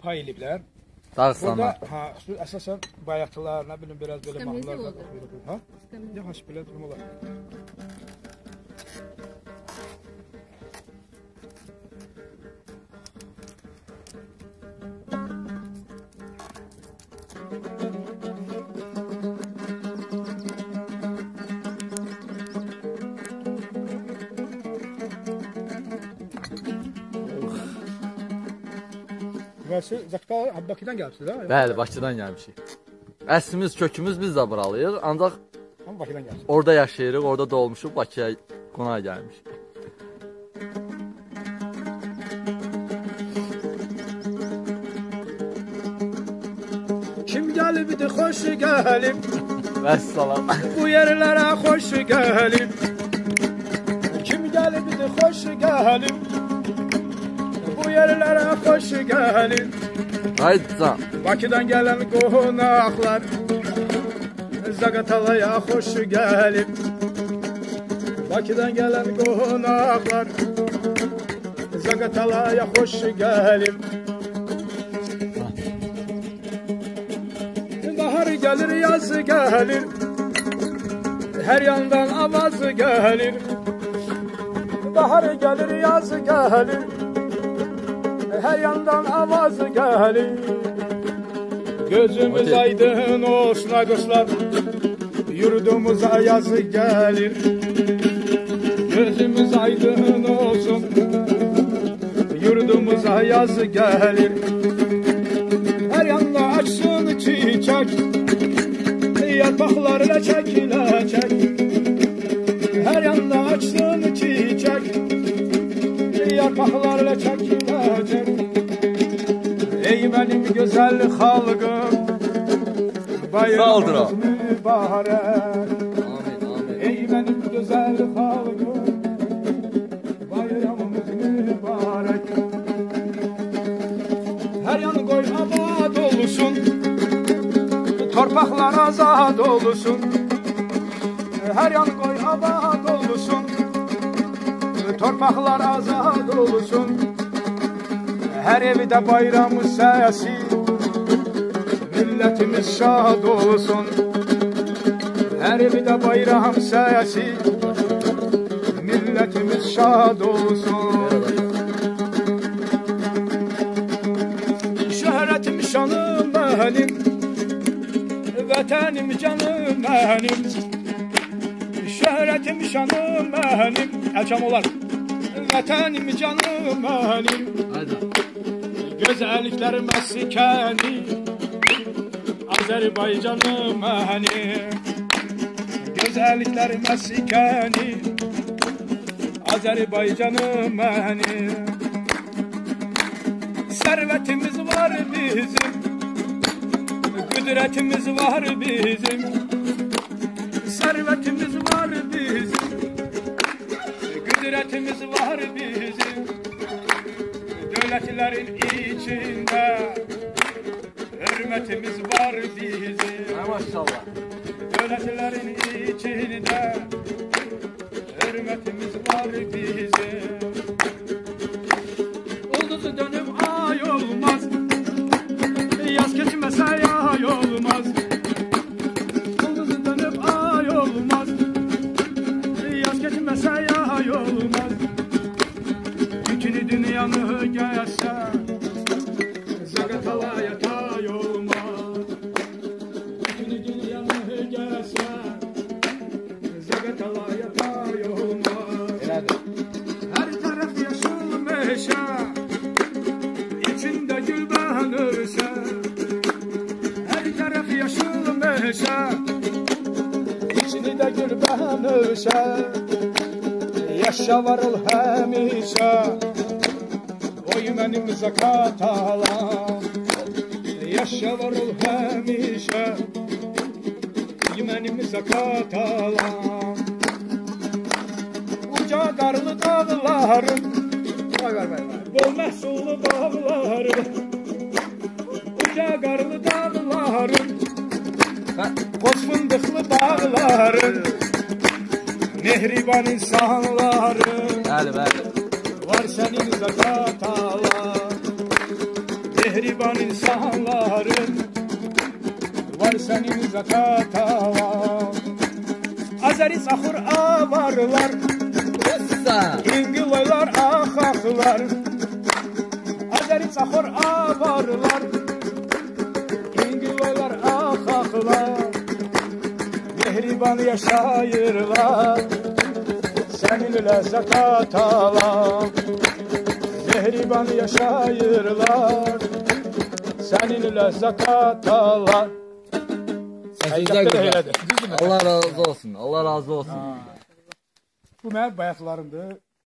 pay eliblər. Dağıstanlar. Ha, əsasən bayaqçılar, nə bilim, biraz belə mahnılar da oxuyur. Ha? Yaxşı, belə durum olar. Zakta Bakıdan gəlmişsiniz, ha? Bəli, Bakıdan gəlmişik. Əslimiz, kökümüz biz də buralıyıq, ancaq Bakıdan gəlmişik. Orada yaşayırıq, orada doğmuşuq, Bakıya qonağa gəlmişik. Kim gəlibdi, xoş gəlib. Vəssalam. Bu yerlərə xoş gəlib. Kim gəlibdi, xoş gəlib. Bu yerlərə xoş gəlib. Haydi can. Bakıdan gələn qonaqlar Zaqatalaya xoş gəlib. Bakıdan gələn qonaqlar Zaqatalaya xoş gəlib. Bahar gəlir, yaz gəlir. Hər yandan avaz gəlir. Bahar gəlir, yaz gəlir. Hər yandan avaz gəlir. Gözümüz aydın olsun ay dostlar. Yurdumuza yaz gəlir. Gözümüz aydın olsun. Yurdumuza yaz gəlir. Hər yanda açsın çiçək. Yarpaqlar ləçək ləçək. Hər yanda açsın çiçək. Yarpaqlar ləçək ləçək. Ey mənim gözəl xalqım, bayramımız mübarək. Ey mənim gözəl xalqım, bayramımız mübarək. Hər yan qoy abad olsun, torpaqlar azad olsun. Hər yan qoy abad olsun, torpaqlar azad olsun. Hər evdə bayram səsi, millətimiz şad olsun. Hər evdə bayram səsi, millətimiz şad olsun. Şöhrətim, şanım mənim, vətənim, canım mənim. Şöhrətim, şanım mənim, əlçam olar. Vətənim, canım mənim. Gözəlliklər məskəni, Azərbaycanım mənim. Gözəlliklər məskəni, Azərbaycanım mənim. Sərvətimiz var bizim, qüdrətimiz var bizim. Sərvətimiz var bizim, qüdrətimiz var bizim. Dövlətlərin içində hörmətimiz var bizim. Maşallah. Dövlətlərin içində hörmətimiz var bizim. Ulduzu dönüb ay olmaz, yaz keçməsə yay olmaz. Ulduzu dönüb ay olmaz, yaz keçməsə yay olmaz. Bütün dünyanı gəlsə, Zaqatalaya tay olmaz. Bütün dünyanı gəlsə, Zaqatalaya tay olmaz. Hər tərəf yaşıl meşə, içində gül bənirsə. Hər tərəf yaşıl meşə, içində gül bənirsə. Yaşa varıl həmişə, oy mənim Zaqatalam. Yaşa varıl həmişə, oy mənim Zaqatalam. Uca qarlı dağlarım, bol məhsullu bağlarım. Uca qarlı dağlarım, qoz fındıqlı bağlarım. Mehriban insanların, Bəli, bəli. var sənin Zaqatalam. mehriban insanların var senin zakatalar. Azeri saxır avarlar, İngiloylar axaqlar. Azeri saxır avarlar, İngiloylar axaqlar. Mehriban yaşayırlar, seninle zakatalar. Mehriban yaşayırlar, seninle zakatalar. Allah razı olsun. Allah razı olsun. Bu mənim bayaqlarımdır.